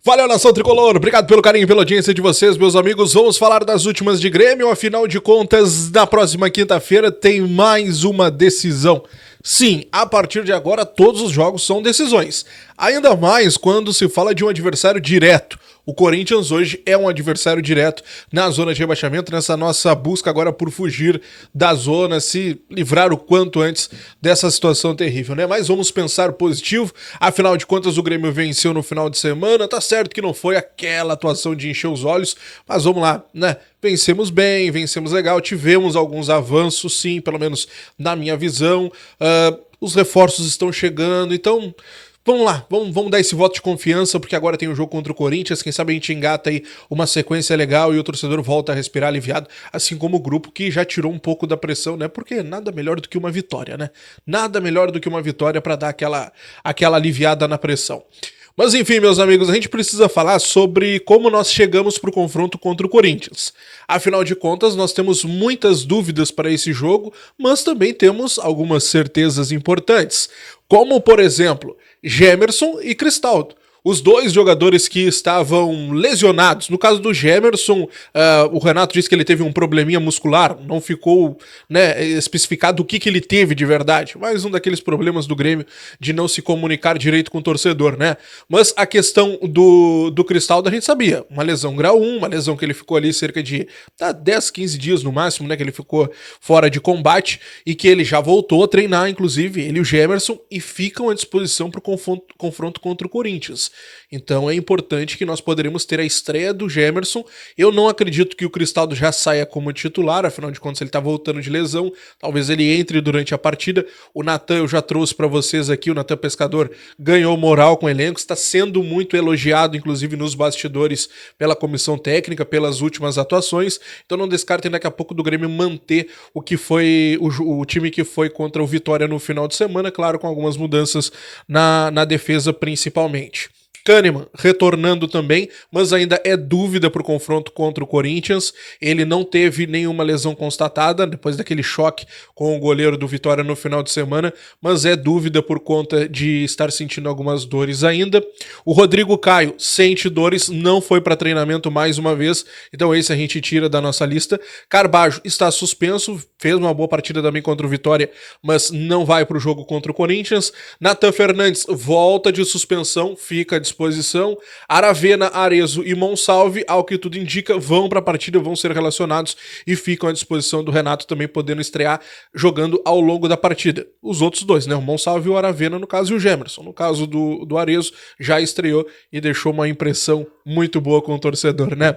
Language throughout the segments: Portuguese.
Valeu, nação tricolor, obrigado pelo carinho e pela audiência de vocês, meus amigos. Vamos falar das últimas de Grêmio, afinal de contas, na próxima quinta-feira tem mais uma decisão. Sim, a partir de agora todos os jogos são decisões, ainda mais quando se fala de um adversário direto. O Corinthians hoje é um adversário direto na zona de rebaixamento, nessa nossa busca agora por fugir da zona, se livrar o quanto antes dessa situação terrível, né? Mas vamos pensar positivo, afinal de contas o Grêmio venceu no final de semana, tá certo que não foi aquela atuação de encher os olhos, mas vamos lá, né? Vencemos bem, vencemos legal, tivemos alguns avanços sim, pelo menos na minha visão, os reforços estão chegando, então... Vamos lá, vamos dar esse voto de confiança, porque agora tem o jogo contra o Corinthians, quem sabe a gente engata aí uma sequência legal e o torcedor volta a respirar aliviado, assim como o grupo que já tirou um pouco da pressão, né? Porque nada melhor do que uma vitória, né? Nada melhor do que uma vitória para dar aquela aliviada na pressão. Mas enfim, meus amigos, a gente precisa falar sobre como nós chegamos para o confronto contra o Corinthians. Afinal de contas, nós temos muitas dúvidas para esse jogo, mas também temos algumas certezas importantes, como, por exemplo, Gemerson e Cristaldo. Os dois jogadores que estavam lesionados. No caso do Gemerson, o Renato disse que ele teve um probleminha muscular, não ficou, né, especificado o que ele teve de verdade. Mais um daqueles problemas do Grêmio de não se comunicar direito com o torcedor, né? Mas a questão do Cristaldo a gente sabia. Uma lesão grau 1, uma lesão que ele ficou ali cerca de 10, 15 dias no máximo, né? Que ele ficou fora de combate e que ele já voltou a treinar, inclusive, ele e o Gemerson, e ficam à disposição para o confronto contra o Corinthians. Então é importante que nós poderemos ter a estreia do Gemerson. Eu não acredito que o Cristaldo já saia como titular, afinal de contas ele tá voltando de lesão, talvez ele entre durante a partida. O Natan eu já trouxe para vocês aqui, o Natan Pescador ganhou moral com o elenco, está sendo muito elogiado, inclusive nos bastidores, pela comissão técnica, pelas últimas atuações, então não descartem daqui a pouco do Grêmio manter o que foi o time que foi contra o Vitória no final de semana, claro, com algumas mudanças na defesa principalmente. Kahneman retornando também, mas ainda é dúvida para o confronto contra o Corinthians. Ele não teve nenhuma lesão constatada depois daquele choque com o goleiro do Vitória no final de semana, mas é dúvida por conta de estar sentindo algumas dores ainda. O Rodrigo Caio sente dores, não foi para treinamento mais uma vez, então esse a gente tira da nossa lista. Carbajo está suspenso, fez uma boa partida também contra o Vitória, mas não vai para o jogo contra o Corinthians. Natan Fernandes volta de suspensão, fica à disposição. Aravena, Arezzo e Monsalve, ao que tudo indica, vão para a partida, vão ser relacionados e ficam à disposição do Renato também podendo estrear jogando ao longo da partida. Os outros dois, né? O Monsalve e o Aravena, no caso, e o Gemerson. No caso do Arezzo, já estreou e deixou uma impressão muito boa com o torcedor, né?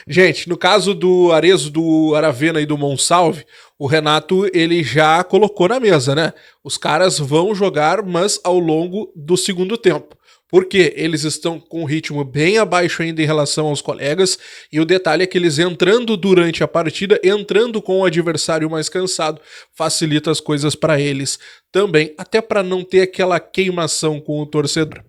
Gente, no caso do Arezzo, do Aravena e do Monsalve, o Renato, ele já colocou na mesa, né? Os caras vão jogar, mas ao longo do segundo tempo. Porque eles estão com um ritmo bem abaixo ainda em relação aos colegas, e o detalhe é que eles entrando durante a partida, entrando com o adversário mais cansado, facilita as coisas para eles também, até para não ter aquela queimação com o torcedor.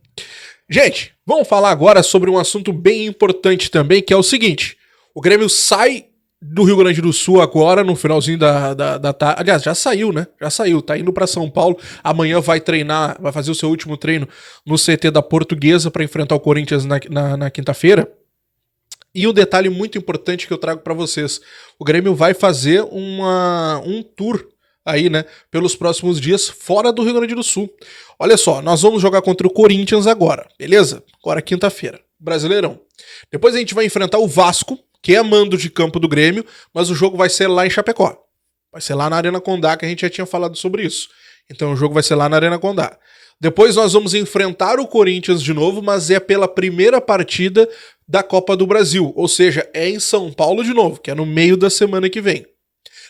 Gente, vamos falar agora sobre um assunto bem importante também, que é o seguinte: o Grêmio sai do Rio Grande do Sul agora, no finalzinho da tarde. Aliás, já saiu, né? Já saiu, tá indo pra São Paulo. Amanhã vai treinar, vai fazer o seu último treino no CT da Portuguesa para enfrentar o Corinthians na quinta-feira. E um detalhe muito importante que eu trago para vocês: o Grêmio vai fazer um tour aí, né, pelos próximos dias fora do Rio Grande do Sul. Olha só, nós vamos jogar contra o Corinthians agora, beleza? Agora quinta-feira, Brasileirão. Depois a gente vai enfrentar o Vasco, que é mando de campo do Grêmio, mas o jogo vai ser lá em Chapecó. Vai ser lá na Arena Condá, que a gente já tinha falado sobre isso. Então o jogo vai ser lá na Arena Condá. Depois nós vamos enfrentar o Corinthians de novo, mas é pela primeira partida da Copa do Brasil. Ou seja, é em São Paulo de novo, que é no meio da semana que vem.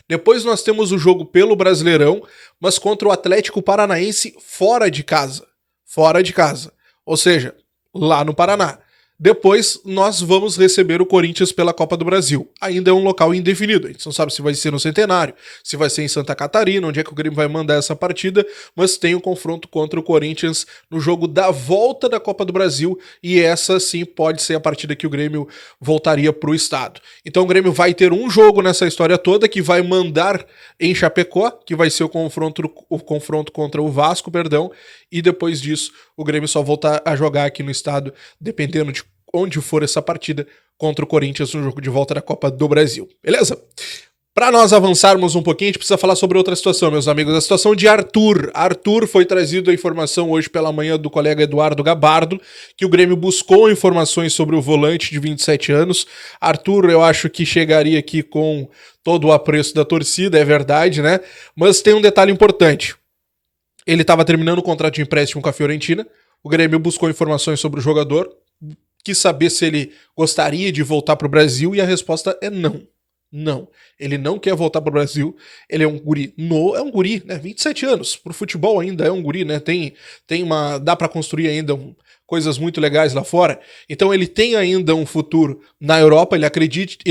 Depois nós temos o jogo pelo Brasileirão, mas contra o Atlético Paranaense fora de casa. Fora de casa. Ou seja, lá no Paraná. Depois nós vamos receber o Corinthians pela Copa do Brasil. Ainda é um local indefinido. A gente não sabe se vai ser no Centenário, se vai ser em Santa Catarina, onde é que o Grêmio vai mandar essa partida, mas tem o confronto contra o Corinthians no jogo da volta da Copa do Brasil, e essa sim pode ser a partida que o Grêmio voltaria para o estado. Então o Grêmio vai ter um jogo nessa história toda que vai mandar em Chapecó, que vai ser o confronto contra o Vasco, perdão, e depois disso o Grêmio só volta a jogar aqui no estado, dependendo de onde for essa partida contra o Corinthians no jogo de volta da Copa do Brasil. Beleza? Para nós avançarmos um pouquinho, a gente precisa falar sobre outra situação, meus amigos. A situação de Arthur. Arthur foi trazido a informação hoje pela manhã do colega Eduardo Gabardo, que o Grêmio buscou informações sobre o volante de 27 anos. Arthur, eu acho que chegaria aqui com todo o apreço da torcida, é verdade, né? Mas tem um detalhe importante. Ele estava terminando o contrato de empréstimo com a Fiorentina. O Grêmio buscou informações sobre o jogador, quis saber se ele gostaria de voltar para o Brasil e a resposta é não. Não, ele não quer voltar para o Brasil, ele é um guri, é um guri, né, 27 anos, pro futebol ainda é um guri, né, dá para construir ainda coisas muito legais lá fora, então ele tem ainda um futuro na Europa, ele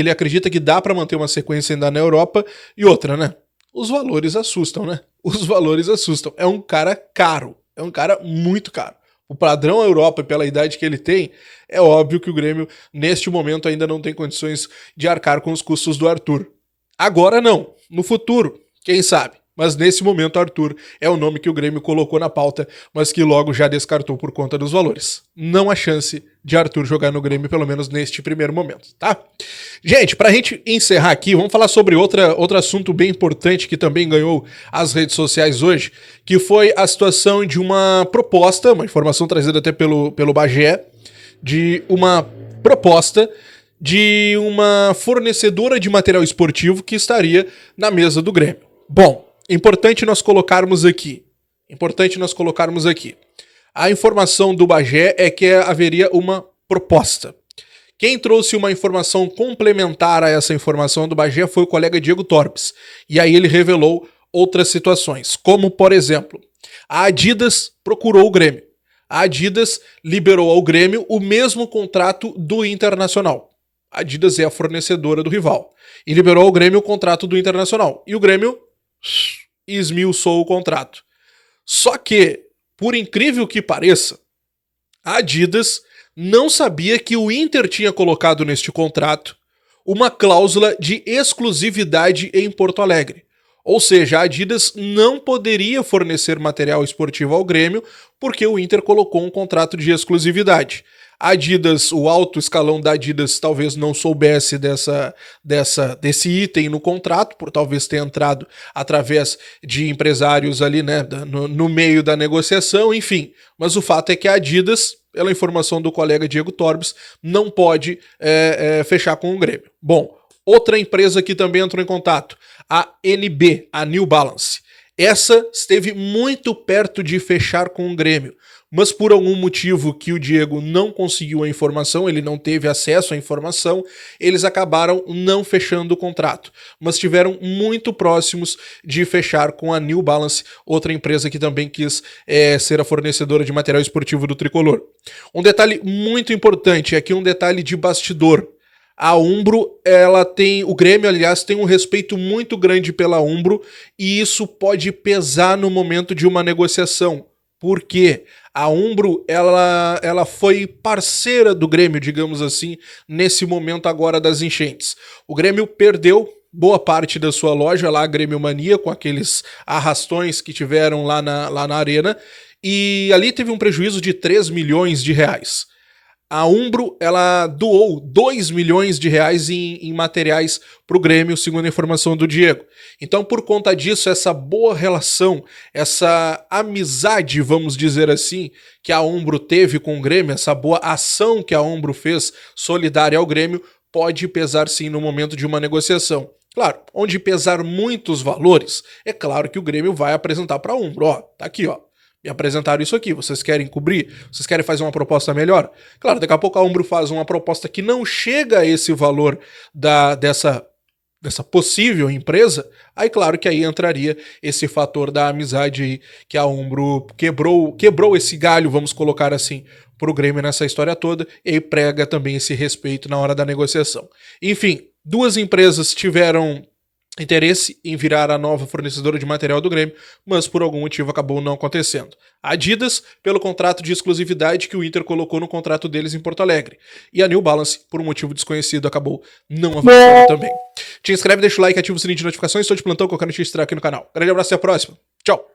acredita que dá para manter uma sequência ainda na Europa, e outra, né, os valores assustam, né, os valores assustam, é um cara caro, é um cara muito caro. O padrão Europa, pela idade que ele tem, é óbvio que o Grêmio, neste momento, ainda não tem condições de arcar com os custos do Arthur. Agora não, no futuro, quem sabe? Mas nesse momento, Arthur é o nome que o Grêmio colocou na pauta, mas que logo já descartou por conta dos valores. Não há chance de Arthur jogar no Grêmio, pelo menos neste primeiro momento, tá? Gente, pra gente encerrar aqui, vamos falar sobre outro assunto bem importante que também ganhou as redes sociais hoje, que foi a situação de uma proposta, uma informação trazida até pelo Bagé, de uma proposta de uma fornecedora de material esportivo que estaria na mesa do Grêmio. Bom, importante nós colocarmos aqui. A informação do Bagé é que haveria uma proposta. Quem trouxe uma informação complementar a essa informação do Bagé foi o colega Diego Torpes. E aí ele revelou outras situações, como por exemplo, a Adidas procurou o Grêmio. A Adidas liberou ao Grêmio o mesmo contrato do Internacional. A Adidas é a fornecedora do rival. E liberou ao Grêmio o contrato do Internacional. E o Grêmio esmiuçou o contrato. Só que, por incrível que pareça, a Adidas não sabia que o Inter tinha colocado neste contrato uma cláusula de exclusividade em Porto Alegre. Ou seja, a Adidas não poderia fornecer material esportivo ao Grêmio porque o Inter colocou um contrato de exclusividade. A Adidas, o alto escalão da Adidas talvez não soubesse desse item no contrato, por talvez ter entrado através de empresários ali, né, no meio da negociação, enfim. Mas o fato é que a Adidas, pela informação do colega Diego Torpes, não pode fechar com o Grêmio. Bom, outra empresa que também entrou em contato, a NB, a New Balance. Essa esteve muito perto de fechar com o Grêmio, mas por algum motivo que o Diego não conseguiu a informação, ele não teve acesso à informação, eles acabaram não fechando o contrato, mas estiveram muito próximos de fechar com a New Balance, outra empresa que também quis ser a fornecedora de material esportivo do Tricolor. Um detalhe muito importante, aqui um detalhe de bastidor. A Umbro, o Grêmio, aliás, tem um respeito muito grande pela Umbro e isso pode pesar no momento de uma negociação. Por quê? A Umbro, ela foi parceira do Grêmio, digamos assim, nesse momento agora das enchentes. O Grêmio perdeu boa parte da sua loja lá, a Grêmio Mania, com aqueles arrastões que tiveram lá na arena, e ali teve um prejuízo de 3 milhões de reais. A Umbro, ela doou 2 milhões de reais em materiais para o Grêmio, segundo a informação do Diego. Então, por conta disso, essa boa relação, essa amizade, vamos dizer assim, que a Umbro teve com o Grêmio, essa boa ação que a Umbro fez solidária ao Grêmio, pode pesar sim no momento de uma negociação. Claro, onde pesar muitos valores, é claro que o Grêmio vai apresentar para a Umbro. Ó, tá aqui, ó. Me apresentaram isso aqui, vocês querem cobrir? Vocês querem fazer uma proposta melhor? Claro, daqui a pouco a Umbro faz uma proposta que não chega a esse valor dessa possível empresa, aí claro que aí entraria esse fator da amizade aí, que a Umbro quebrou esse galho, vamos colocar assim, pro Grêmio nessa história toda, e aí prega também esse respeito na hora da negociação. Enfim, duas empresas tiveram interesse em virar a nova fornecedora de material do Grêmio, mas por algum motivo acabou não acontecendo. A Adidas, pelo contrato de exclusividade que o Inter colocou no contrato deles em Porto Alegre. E a New Balance, por um motivo desconhecido, acabou não avançando também. Te inscreve, deixa o like, ativa o sininho de notificações, estou de plantão, qualquer notícia estará aqui no canal. Grande abraço e até a próxima. Tchau!